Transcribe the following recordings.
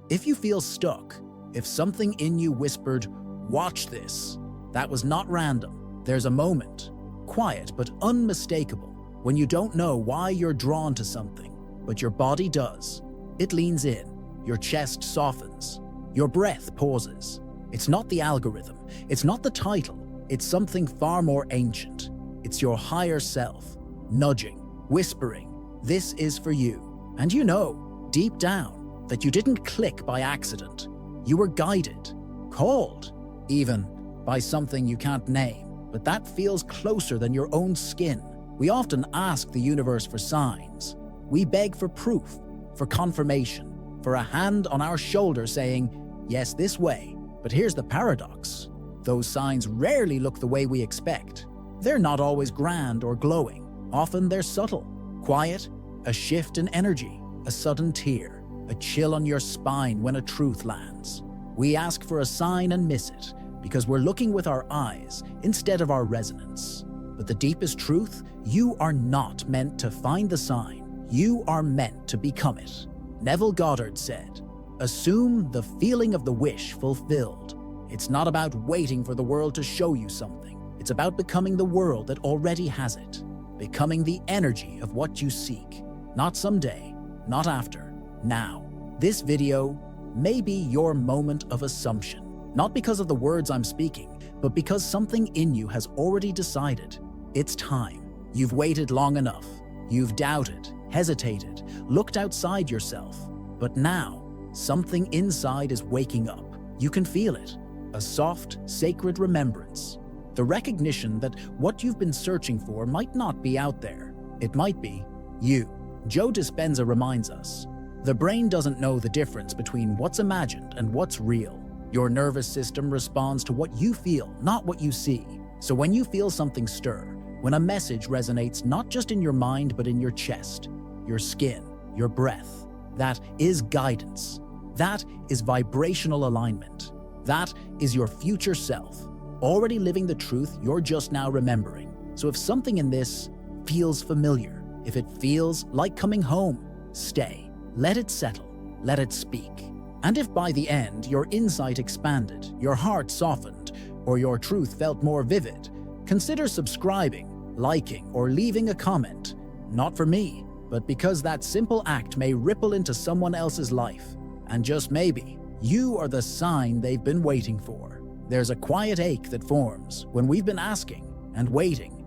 If you feel stuck, if something in you whispered, "Watch this," that was not random. There's a moment, quiet but unmistakable, when you don't know why you're drawn to something, but your body does. It leans in, your chest softens, your breath pauses. It's not the algorithm, it's not the title, it's something far more ancient. It's your higher self, nudging, whispering, "This is for you." And you know, deep down, that you didn't click by accident. You were guided, called, even by something you can't name, but that feels closer than your own skin. We often ask the universe for signs. We beg for proof, for confirmation, for a hand on our shoulder saying, "Yes, this way." But here's the paradox. Those signs rarely look the way we expect. They're not always grand or glowing. Often they're subtle, quiet, a shift in energy, a sudden tear, a chill on your spine when a truth lands. We ask for a sign and miss it because we're looking with our eyes instead of our resonance. But the deepest truth, you are not meant to find the sign. You are meant to become it. Neville Goddard said, "Assume the feeling of the wish fulfilled." It's not about waiting for the world to show you something. It's about becoming the world that already has it. Becoming the energy of what you seek. Not someday, not after, now. This video may be your moment of assumption. Not because of the words I'm speaking, but because something in you has already decided. It's time. You've waited long enough. You've doubted, hesitated, looked outside yourself. But now, something inside is waking up. You can feel it. A soft, sacred remembrance. The recognition that what you've been searching for might not be out there. It might be you. Joe Dispenza reminds us, the brain doesn't know the difference between what's imagined and what's real. Your nervous system responds to what you feel, not what you see. So when you feel something stir, when a message resonates not just in your mind but in your chest, your skin, your breath, that is guidance. That is vibrational alignment. That is your future self, already living the truth you're just now remembering. So if something in this feels familiar, if it feels like coming home, stay. Let it settle. Let it speak. And if by the end your insight expanded, your heart softened, or your truth felt more vivid, consider subscribing, liking, or leaving a comment. Not for me, but because that simple act may ripple into someone else's life. And just maybe, you are the sign they've been waiting for. There's a quiet ache that forms when we've been asking and waiting,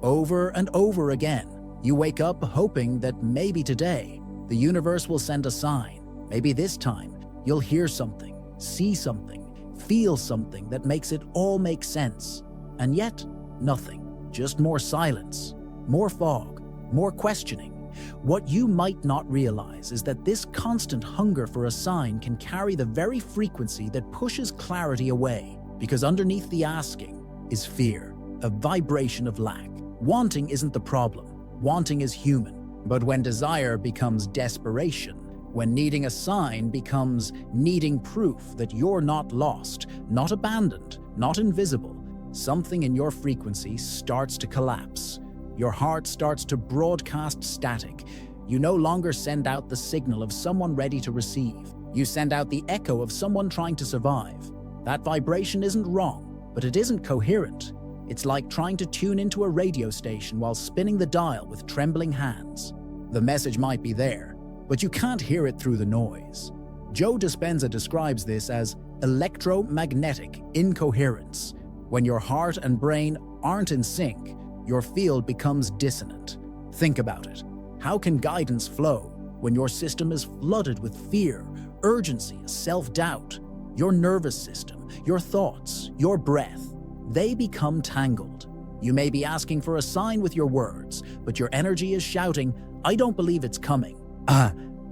over and over again. You wake up hoping that maybe today, the universe will send a sign. Maybe this time, you'll hear something, see something, feel something that makes it all make sense. And yet, nothing. Just more silence, more fog, more questioning. What you might not realize is that this constant hunger for a sign can carry the very frequency that pushes clarity away, because underneath the asking is fear, a vibration of lack. Wanting isn't the problem. Wanting is human. But when desire becomes desperation, when needing a sign becomes needing proof that you're not lost, not abandoned, not invisible, something in your frequency starts to collapse. Your heart starts to broadcast static. You no longer send out the signal of someone ready to receive. You send out the echo of someone trying to survive. That vibration isn't wrong, but it isn't coherent. It's like trying to tune into a radio station while spinning the dial with trembling hands. The message might be there, but you can't hear it through the noise. Joe Dispenza describes this as electromagnetic incoherence. When your heart and brain aren't in sync, your field becomes dissonant. Think about it. How can guidance flow when your system is flooded with fear, urgency, self-doubt? Your nervous system, your thoughts, your breath, they become tangled. You may be asking for a sign with your words, but your energy is shouting, "I don't believe it's coming."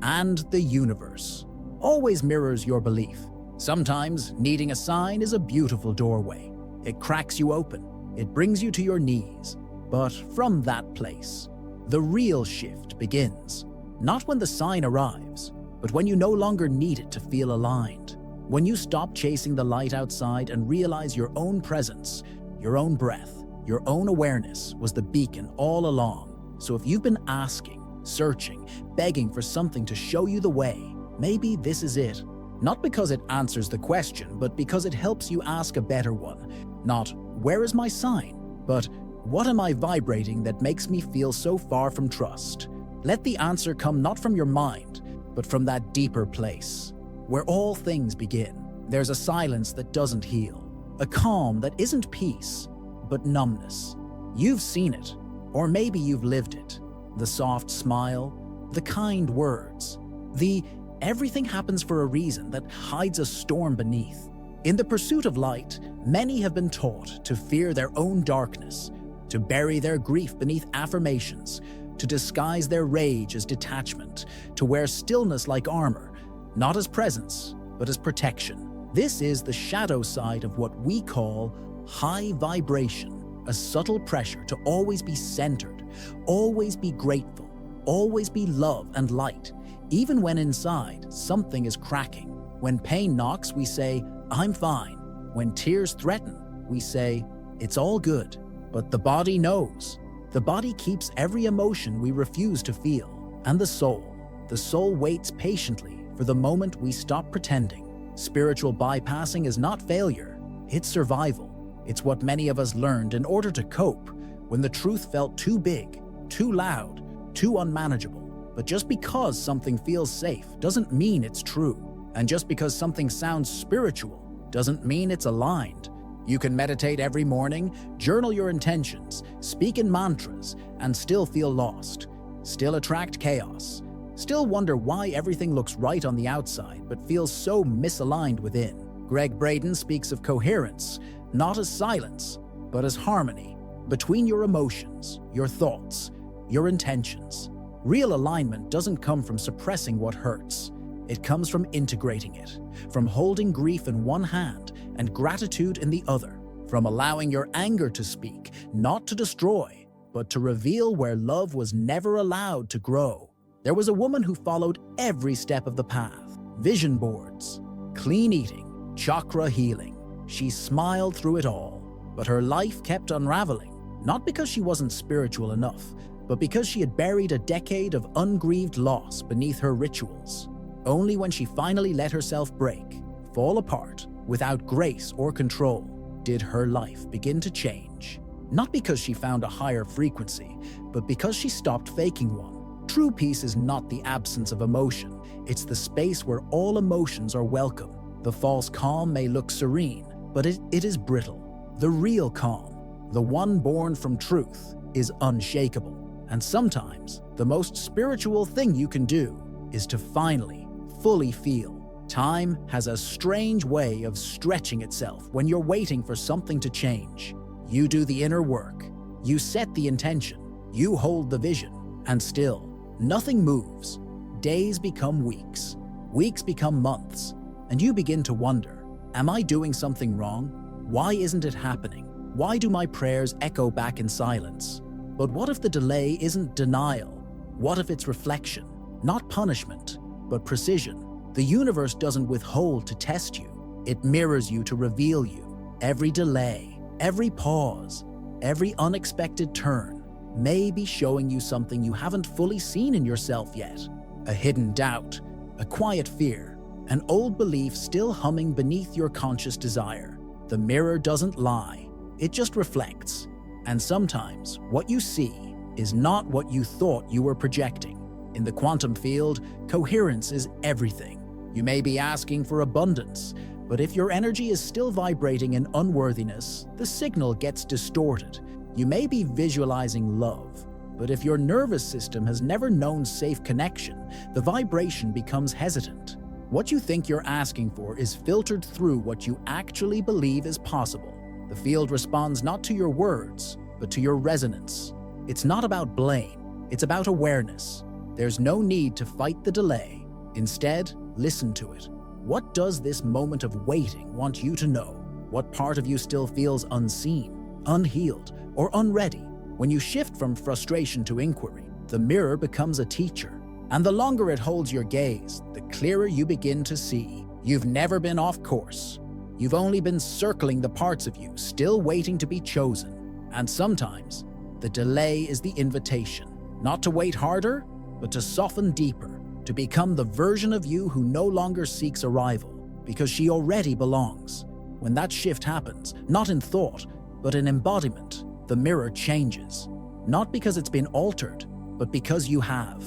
And the universe always mirrors your belief. Sometimes needing a sign is a beautiful doorway. It cracks you open. It brings you to your knees. But from that place, the real shift begins. Not when the sign arrives, but when you no longer need it to feel aligned. When you stop chasing the light outside and realize your own presence, your own breath, your own awareness was the beacon all along. So if you've been asking, searching, begging for something to show you the way, maybe this is it. Not because it answers the question, but because it helps you ask a better one. Not, where is my sign? But, what am I vibrating that makes me feel so far from trust? Let the answer come not from your mind, but from that deeper place, where all things begin. There's a silence that doesn't heal, a calm that isn't peace, but numbness. You've seen it, or maybe you've lived it. The soft smile, the kind words, the everything happens for a reason that hides a storm beneath. In the pursuit of light, many have been taught to fear their own darkness, to bury their grief beneath affirmations, to disguise their rage as detachment, to wear stillness like armor, not as presence, but as protection. This is the shadow side of what we call high vibration, a subtle pressure to always be centered, always be grateful, always be love and light, even when inside something is cracking. When pain knocks, we say, I'm fine. When tears threaten, we say, it's all good. But the body knows. The body keeps every emotion we refuse to feel. And the soul waits patiently for the moment we stop pretending. Spiritual bypassing is not failure, it's survival. It's what many of us learned in order to cope when the truth felt too big, too loud, too unmanageable. But just because something feels safe doesn't mean it's true. And just because something sounds spiritual doesn't mean it's aligned. You can meditate every morning, journal your intentions, speak in mantras, and still feel lost, still attract chaos, still wonder why everything looks right on the outside but feels so misaligned within. Greg Braden speaks of coherence, not as silence, but as harmony between your emotions, your thoughts, your intentions. Real alignment doesn't come from suppressing what hurts. It comes from integrating it, from holding grief in one hand and gratitude in the other, from allowing your anger to speak, not to destroy, but to reveal where love was never allowed to grow. There was a woman who followed every step of the path: vision boards, clean eating, chakra healing. She smiled through it all, but her life kept unraveling, not because she wasn't spiritual enough, but because she had buried a decade of ungrieved loss beneath her rituals. Only when she finally let herself break, fall apart, without grace or control, did her life begin to change. Not because she found a higher frequency, but because she stopped faking one. True peace is not the absence of emotion. It's the space where all emotions are welcome. The false calm may look serene, but it is brittle. The real calm, the one born from truth, is unshakable. And sometimes, the most spiritual thing you can do is to finally, fully feel. Time has a strange way of stretching itself when you're waiting for something to change. You do the inner work, you set the intention, you hold the vision, and still, nothing moves. Days become weeks, weeks become months, and you begin to wonder, am I doing something wrong? Why isn't it happening? Why do my prayers echo back in silence? But what if the delay isn't denial? What if it's reflection, not punishment, but precision? The universe doesn't withhold to test you. It mirrors you to reveal you. Every delay, every pause, every unexpected turn may be showing you something you haven't fully seen in yourself yet. A hidden doubt, a quiet fear, an old belief still humming beneath your conscious desire. The mirror doesn't lie, it just reflects. And sometimes what you see is not what you thought you were projecting. In the quantum field, coherence is everything. You may be asking for abundance, but if your energy is still vibrating in unworthiness, the signal gets distorted. You may be visualizing love, but if your nervous system has never known safe connection, the vibration becomes hesitant. What you think you're asking for is filtered through what you actually believe is possible. The field responds not to your words, but to your resonance. It's not about blame, it's about awareness. There's no need to fight the delay. Instead, listen to it. What does this moment of waiting want you to know? What part of you still feels unseen, unhealed, or unready? When you shift from frustration to inquiry, the mirror becomes a teacher. And the longer it holds your gaze, the clearer you begin to see. You've never been off course. You've only been circling the parts of you still waiting to be chosen. And sometimes, the delay is the invitation, not to wait harder, but to soften deeper, to become the version of you who no longer seeks arrival, because she already belongs. When that shift happens, not in thought, but in embodiment, the mirror changes. Not because it's been altered, but because you have.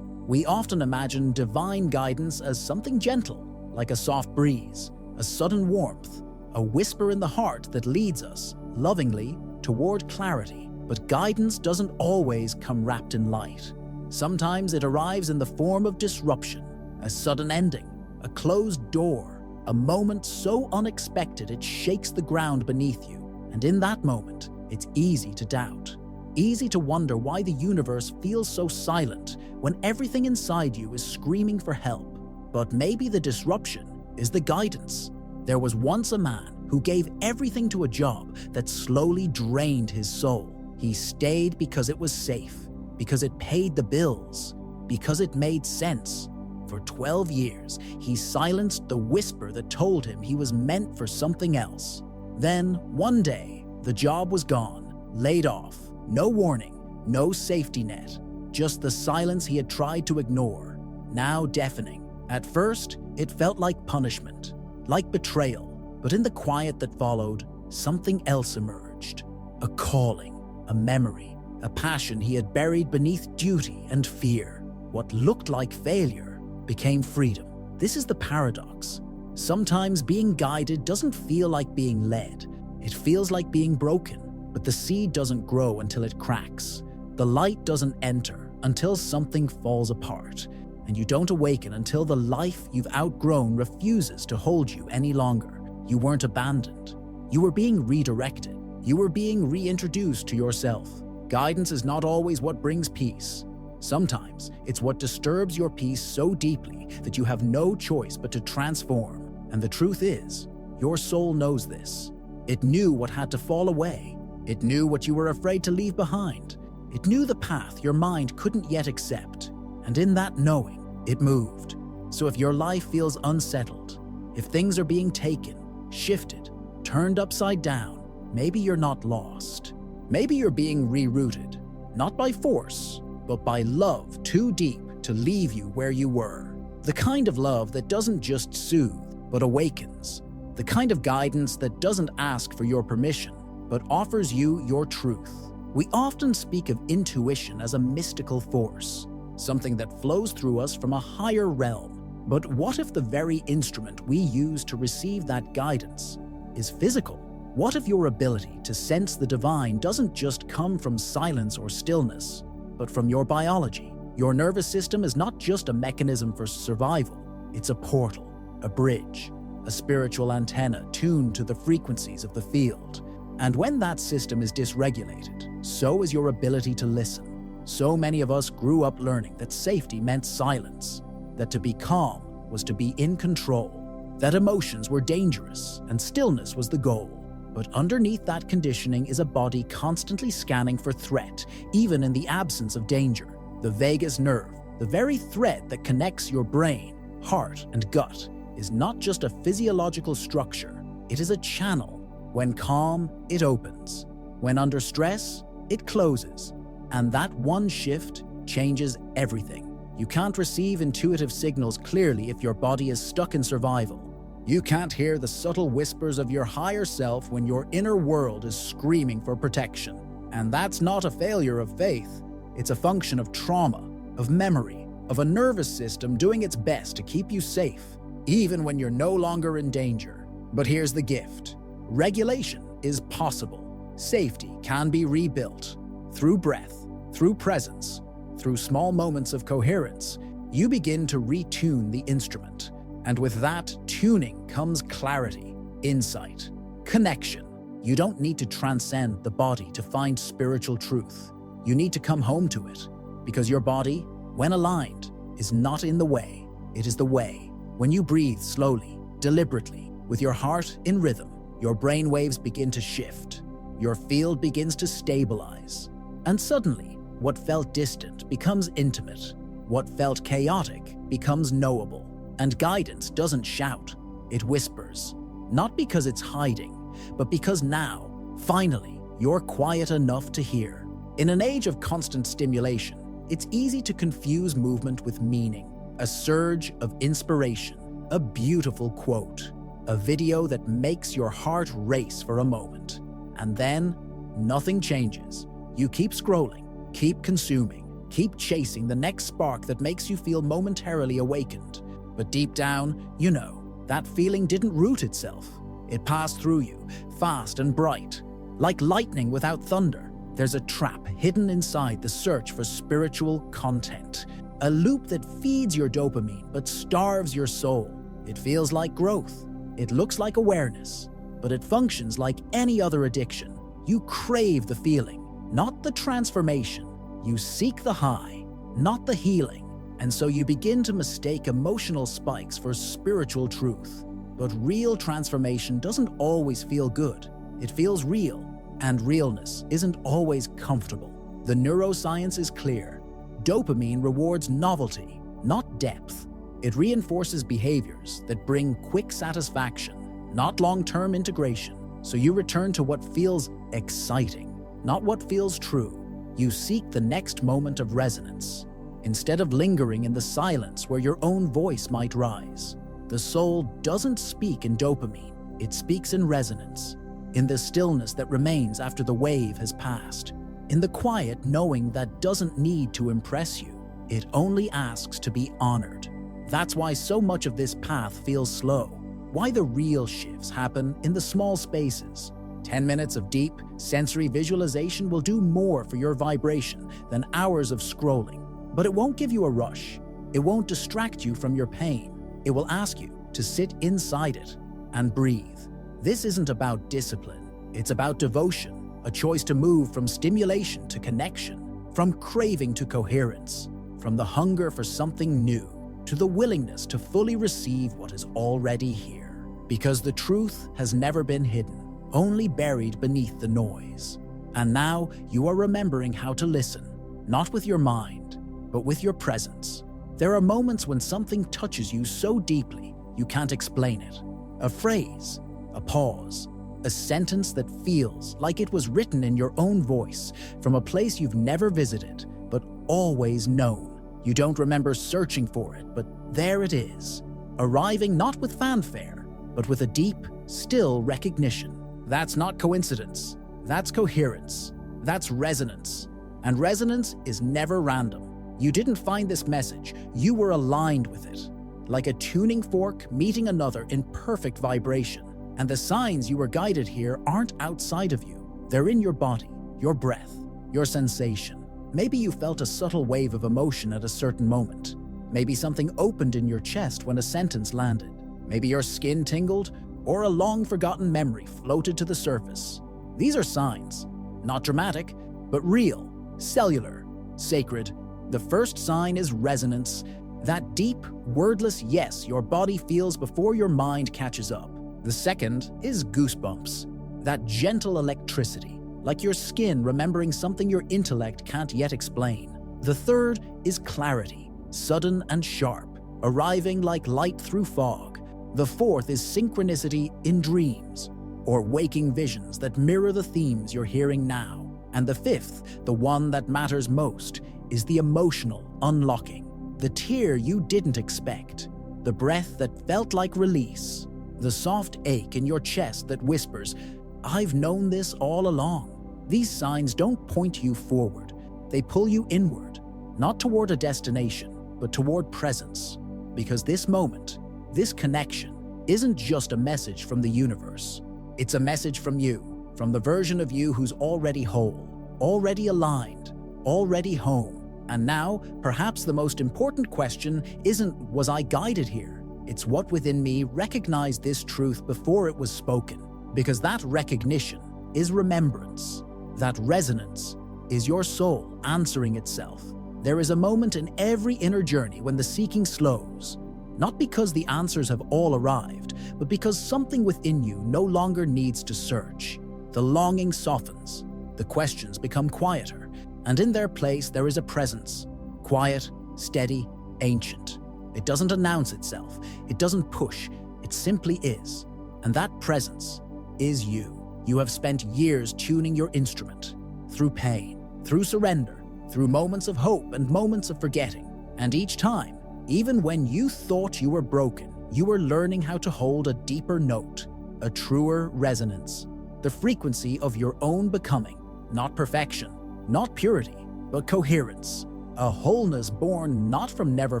We often imagine divine guidance as something gentle, like a soft breeze, a sudden warmth, a whisper in the heart that leads us, lovingly, toward clarity. But guidance doesn't always come wrapped in light. Sometimes it arrives in the form of disruption, a sudden ending, a closed door, a moment so unexpected it shakes the ground beneath you. And in that moment, it's easy to doubt. Easy to wonder why the universe feels so silent when everything inside you is screaming for help. But maybe the disruption is the guidance. There was once a man who gave everything to a job that slowly drained his soul. He stayed because it was safe, because it paid the bills, because it made sense. For 12 years, he silenced the whisper that told him he was meant for something else. Then, one day, the job was gone, laid off. No warning, no safety net, just the silence he had tried to ignore, now deafening. At first, it felt like punishment, like betrayal, but in the quiet that followed, something else emerged. A calling, a memory, a passion he had buried beneath duty and fear. What looked like failure became freedom. This is the paradox. Sometimes being guided doesn't feel like being led. It feels like being broken. But the seed doesn't grow until it cracks. The light doesn't enter until something falls apart. And you don't awaken until the life you've outgrown refuses to hold you any longer. You weren't abandoned. You were being redirected. You were being reintroduced to yourself. Guidance is not always what brings peace. Sometimes it's what disturbs your peace so deeply that you have no choice but to transform. And the truth is, your soul knows this. It knew what had to fall away. It knew what you were afraid to leave behind. It knew the path your mind couldn't yet accept. And in that knowing, it moved. So if your life feels unsettled, if things are being taken, shifted, turned upside down, maybe you're not lost. Maybe you're being rerouted, not by force, but by love too deep to leave you where you were. The kind of love that doesn't just soothe, but awakens. The kind of guidance that doesn't ask for your permission, but offers you your truth. We often speak of intuition as a mystical force, something that flows through us from a higher realm. But what if the very instrument we use to receive that guidance is physical? What if your ability to sense the divine doesn't just come from silence or stillness, but from your biology? Your nervous system is not just a mechanism for survival, it's a portal, a bridge, a spiritual antenna tuned to the frequencies of the field. And when that system is dysregulated, so is your ability to listen. So many of us grew up learning that safety meant silence, that to be calm was to be in control, that emotions were dangerous and stillness was the goal. But underneath that conditioning is a body constantly scanning for threat, even in the absence of danger. The vagus nerve, the very thread that connects your brain, heart, and gut, is not just a physiological structure, it is a channel. When calm, it opens. When under stress, it closes. And that one shift changes everything. You can't receive intuitive signals clearly if your body is stuck in survival. You can't hear the subtle whispers of your higher self when your inner world is screaming for protection. And that's not a failure of faith. It's a function of trauma, of memory, of a nervous system doing its best to keep you safe, even when you're no longer in danger. But here's the gift. Regulation is possible. Safety can be rebuilt. Through breath, through presence, through small moments of coherence, you begin to retune the instrument. And with that tuning comes clarity, insight, connection. You don't need to transcend the body to find spiritual truth. You need to come home to it, because your body, when aligned, is not in the way. It is the way. When you breathe slowly, deliberately, with your heart in rhythm, your brain waves begin to shift. Your field begins to stabilize. And suddenly, what felt distant becomes intimate. What felt chaotic becomes knowable. And guidance doesn't shout, it whispers. Not because it's hiding, but because now, finally, you're quiet enough to hear. In an age of constant stimulation, it's easy to confuse movement with meaning. a surge of inspiration, a beautiful quote, a video that makes your heart race for a moment. And then, nothing changes. You keep scrolling, keep consuming, keep chasing the next spark that makes you feel momentarily awakened. But deep down, you know, that feeling didn't root itself. It passed through you, fast and bright. Like lightning without thunder, there's a trap hidden inside the search for spiritual content. A loop that feeds your dopamine but starves your soul. It feels like growth. It looks like awareness. But it functions like any other addiction. You crave the feeling, not the transformation. You seek the high, not the healing. And so you begin to mistake emotional spikes for spiritual truth. But real transformation doesn't always feel good. It feels real, and realness isn't always comfortable. The neuroscience is clear. Dopamine rewards novelty, not depth. It reinforces behaviors that bring quick satisfaction, not long-term integration. So you return to what feels exciting, not what feels true. You seek the next moment of resonance, instead of lingering in the silence where your own voice might rise. The soul doesn't speak in dopamine, it speaks in resonance, in the stillness that remains after the wave has passed, in the quiet knowing that doesn't need to impress you, it only asks to be honored. That's why so much of this path feels slow, why the real shifts happen in the small spaces. 10 minutes of deep, sensory visualization will do more for your vibration than hours of scrolling. But it won't give you a rush. It won't distract you from your pain. It will ask you to sit inside it and breathe. This isn't about discipline. It's about devotion, a choice to move from stimulation to connection, from craving to coherence, from the hunger for something new to the willingness to fully receive what is already here. Because the truth has never been hidden, only buried beneath the noise. And now you are remembering how to listen, not with your mind, but with your presence. There are moments when something touches you so deeply you can't explain it. A phrase, a pause, a sentence that feels like it was written in your own voice from a place you've never visited, but always known. You don't remember searching for it, but there it is, arriving not with fanfare, but with a deep, still recognition. That's not coincidence. That's coherence. That's resonance. And resonance is never random. You didn't find this message, you were aligned with it. Like a tuning fork meeting another in perfect vibration. And the signs you were guided here aren't outside of you. They're in your body, your breath, your sensation. Maybe you felt a subtle wave of emotion at a certain moment. Maybe something opened in your chest when a sentence landed. Maybe your skin tingled, or a long-forgotten memory floated to the surface. These are signs, not dramatic, but real, cellular, sacred. The first sign is resonance, that deep, wordless yes your body feels before your mind catches up. The second is goosebumps, that gentle electricity, like your skin remembering something your intellect can't yet explain. The third is clarity, sudden and sharp, arriving like light through fog. The fourth is synchronicity in dreams, or waking visions that mirror the themes you're hearing now. And the fifth, the one that matters most, is the emotional unlocking. The tear you didn't expect, the breath that felt like release, the soft ache in your chest that whispers, "I've known this all along." These signs don't point you forward, they pull you inward, not toward a destination, but toward presence. Because this moment, this connection, isn't just a message from the universe. It's a message from you, from the version of you who's already whole, already aligned, already home. And now, perhaps the most important question isn't, was I guided here? It's what within me recognized this truth before it was spoken. Because that recognition is remembrance. That resonance is your soul answering itself. There is a moment in every inner journey when the seeking slows. Not because the answers have all arrived, but because something within you no longer needs to search. The longing softens, the questions become quieter, and in their place there is a presence. Quiet, steady, ancient. It doesn't announce itself, it doesn't push, it simply is. And that presence is you. You have spent years tuning your instrument, through pain, through surrender, through moments of hope and moments of forgetting. And each time, Even when you thought you were broken, you were learning how to hold a deeper note, a truer resonance, the frequency of your own becoming, not perfection, not purity, but coherence, a wholeness born not from never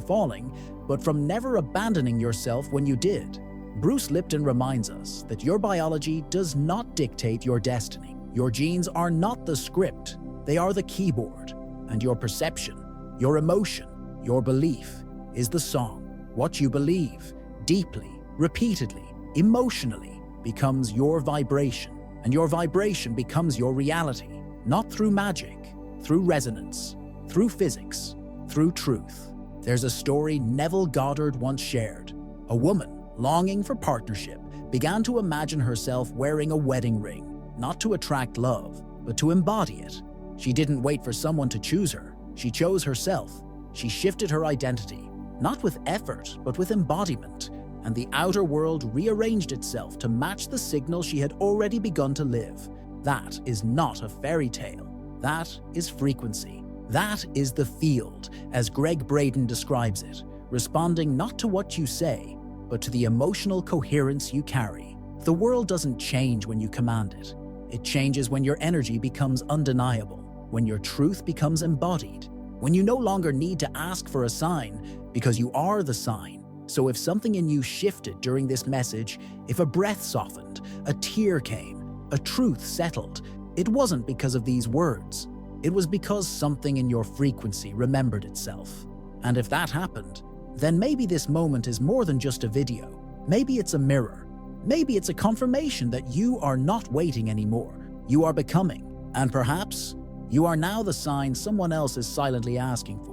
falling, but from never abandoning yourself when you did. Bruce Lipton reminds us that your biology does not dictate your destiny. Your genes are not the script, they are the keyboard, and your perception, your emotion, your belief is the song. What you believe, deeply, repeatedly, emotionally, becomes your vibration, and your vibration becomes your reality, not through magic, through resonance, through physics, through truth. There's a story Neville Goddard once shared. A woman, longing for partnership, began to imagine herself wearing a wedding ring, not to attract love, but to embody it. She didn't wait for someone to choose her. She chose herself. She shifted her identity, not with effort, but with embodiment, and the outer world rearranged itself to match the signal she had already begun to live. That is not a fairy tale. That is frequency. That is the field, as Greg Braden describes it, responding not to what you say, but to the emotional coherence you carry. The world doesn't change when you command it. It changes when your energy becomes undeniable, when your truth becomes embodied, when you no longer need to ask for a sign because you are the sign. So if something in you shifted during this message, if a breath softened, a tear came, a truth settled, it wasn't because of these words. It was because something in your frequency remembered itself. And if that happened, then maybe this moment is more than just a video. Maybe it's a mirror. Maybe it's a confirmation that you are not waiting anymore. You are becoming. And perhaps you are now the sign someone else is silently asking for.